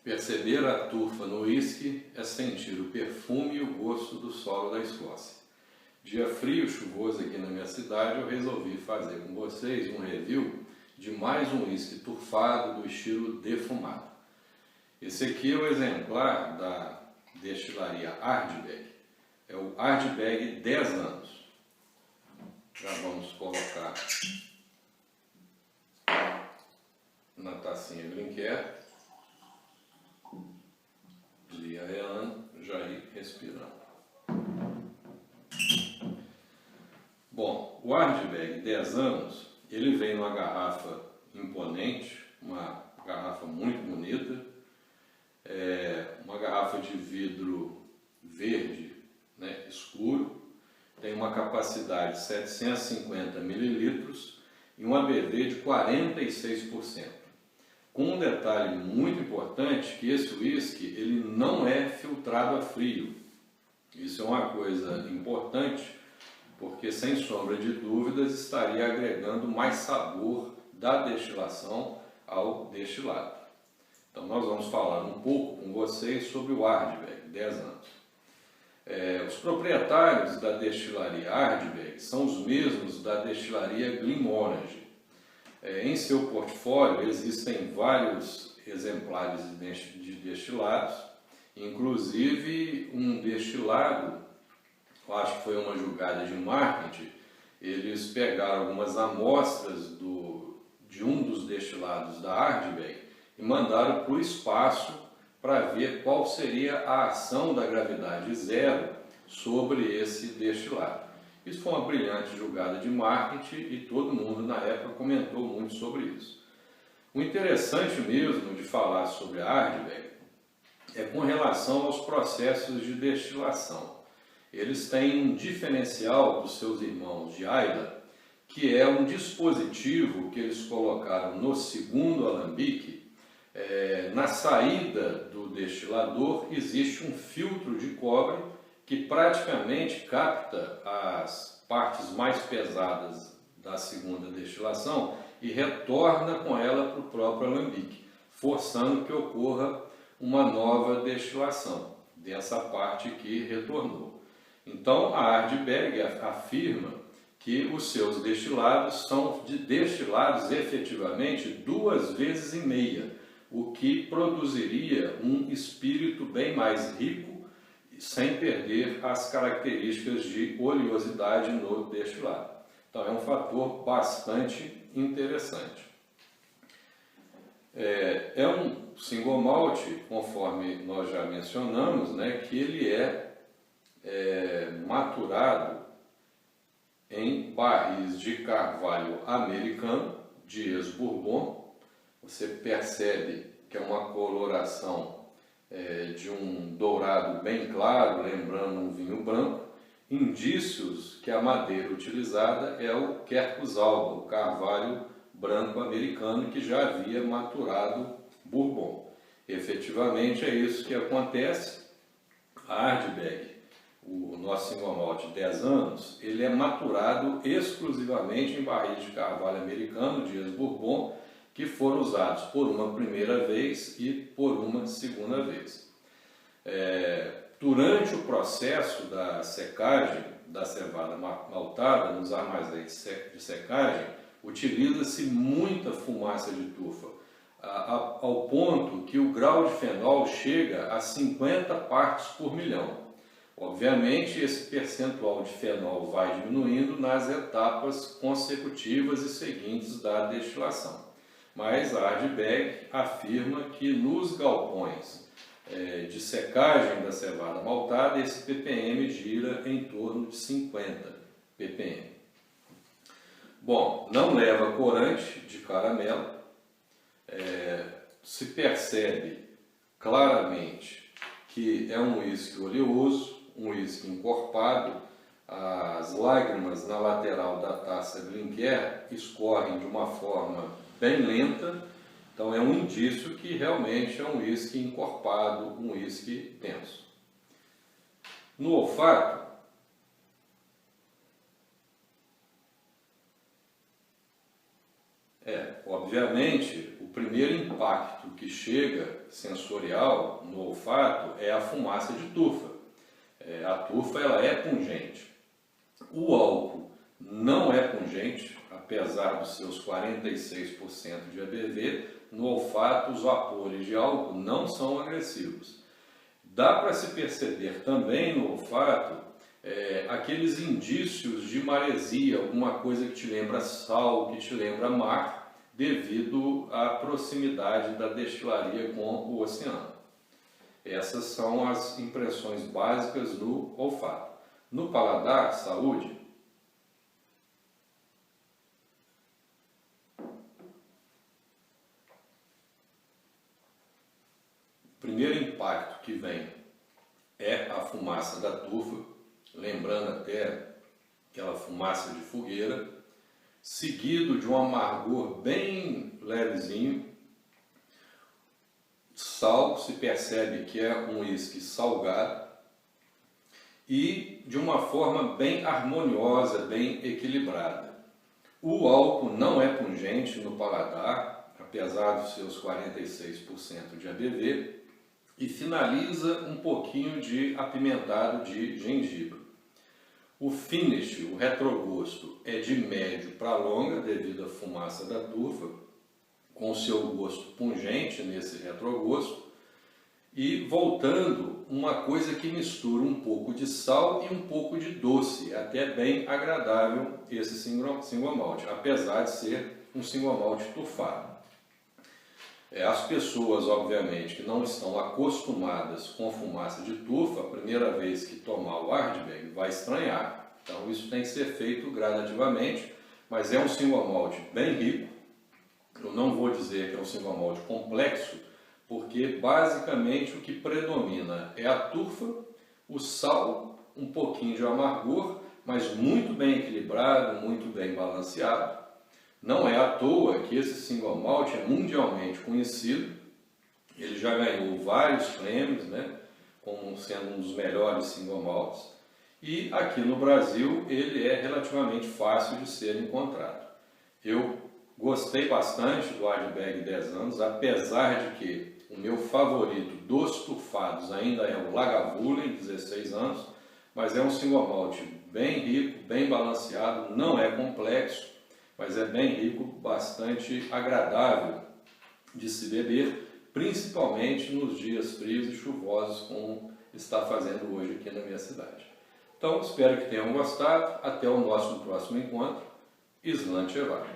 Perceber a turfa no uísque é sentir o perfume e o gosto do solo da Escócia. Dia frio, chuvoso aqui na minha cidade, eu resolvi fazer com vocês um review de mais um uísque turfado do estilo defumado. Esse aqui é o exemplar da destilaria Ardbeg, é o Ardbeg 10 anos. Já vamos colocar na tacinha Brinquer. Liane, já ir respirando. Bom, o Ardbeg 10 anos, ele vem numa garrafa imponente, uma garrafa muito bonita, uma garrafa de vidro verde, né, escuro, tem uma capacidade de 750 ml e um ABV de 46%. Com um detalhe muito importante, que esse uísque ele não é filtrado a frio. Isso é uma coisa importante, porque sem sombra de dúvidas estaria agregando mais sabor da destilação ao destilado. Então nós vamos falar um pouco com vocês sobre o Ardbeg 10 anos. Os proprietários da destilaria Ardbeg são os mesmos da destilaria Glenmorangie. Em seu portfólio existem vários exemplares de destilados, inclusive um destilado, eu acho que foi uma jogada de marketing, eles pegaram algumas amostras de um dos destilados da Ardbeg e mandaram para o espaço para ver qual seria a ação da gravidade zero sobre esse destilado. Isso foi uma brilhante jogada de marketing e todo mundo na época comentou muito sobre isso. O interessante mesmo de falar sobre a Ardbeg é com relação aos processos de destilação. Eles têm um diferencial dos seus irmãos de Islay, que é um dispositivo que eles colocaram no segundo alambique. Na saída do destilador existe um filtro de cobre que praticamente capta as partes mais pesadas da segunda destilação e retorna com ela para o próprio alambique, forçando que ocorra uma nova destilação dessa parte que retornou. Então a Ardbeg afirma que os seus destilados são destilados efetivamente 2,5 vezes, o que produziria um espírito bem mais rico, sem perder as características de oleosidade no destilado. Então é um fator bastante interessante. É um single malt, conforme nós já mencionamos, né, que ele é maturado em barris de carvalho americano, de ex-bourbon. Você percebe que é uma coloração de um dourado bem claro, lembrando um vinho branco, indícios que a madeira utilizada é o Quercus alba, o carvalho branco americano que já havia maturado bourbon. Efetivamente é isso que acontece. A Ardbeg, o nosso single malt de 10 anos, ele é maturado exclusivamente em barris de carvalho americano, de ex-bourbon, que foram usados por uma primeira vez e por uma segunda vez. Durante o processo da secagem da cevada maltada nos armazéns de secagem, utiliza-se muita fumaça de tufa, ao ponto que o grau de fenol chega a 50 partes por milhão. Obviamente, esse percentual de fenol vai diminuindo nas etapas consecutivas e seguintes da destilação. Mas a Ardbeg afirma que nos galpões de secagem da cevada maltada, esse ppm gira em torno de 50 ppm. Bom, não leva corante de caramelo, se percebe claramente que é um uísque oleoso, um uísque encorpado. As lágrimas na lateral da taça Glencairn escorrem de uma forma bem lenta, então é um indício que realmente é um uísque encorpado, um uísque denso. No olfato, obviamente, o primeiro impacto que chega sensorial no olfato é a fumaça de turfa. A turfa ela é pungente. O álcool não é pungente, apesar dos seus 46% de ABV. No olfato, os vapores de álcool não são agressivos. Dá para se perceber também no olfato aqueles indícios de maresia, alguma coisa que te lembra sal, que te lembra mar, devido à proximidade da destilaria com o oceano. Essas são as impressões básicas no olfato. No paladar, saúde. O primeiro impacto que vem é a fumaça da turfa, lembrando até aquela fumaça de fogueira, seguido de um amargor bem levezinho. Sal, se percebe que é um uísque salgado e de uma forma bem harmoniosa, bem equilibrada. O álcool não é pungente no paladar, apesar dos seus 46% de ABV, e finaliza um pouquinho de apimentado de gengibre. O finish, o retrogosto, é de médio para longa devido à fumaça da turfa, com seu gosto pungente nesse retrogosto, e voltando uma coisa que mistura um pouco de sal e um pouco de doce, é até bem agradável esse single malt, apesar de ser um single malt turfado. As pessoas, obviamente, que não estão acostumadas com fumaça de turfa, a primeira vez que tomar o Ardbeg vai estranhar. Então isso tem que ser feito gradativamente, mas é um single malt bem rico. Eu não vou dizer que é um single malt complexo, porque basicamente o que predomina é a turfa, o sal, um pouquinho de amargor, mas muito bem equilibrado, muito bem balanceado. Não é à toa que esse single malt é mundialmente conhecido. Ele já ganhou vários prêmios, como sendo um dos melhores single malts. E aqui no Brasil ele é relativamente fácil de ser encontrado. Eu gostei bastante do Ardbeg 10 anos, apesar de que o meu favorito dos turfados ainda é o Lagavulin, 16 anos, mas é um single malt bem rico, bem balanceado, não é complexo, mas é bem rico, bastante agradável de se beber, principalmente nos dias frios e chuvosos, como está fazendo hoje aqui na minha cidade. Então, espero que tenham gostado. Até o nosso próximo encontro. Islan Chevar.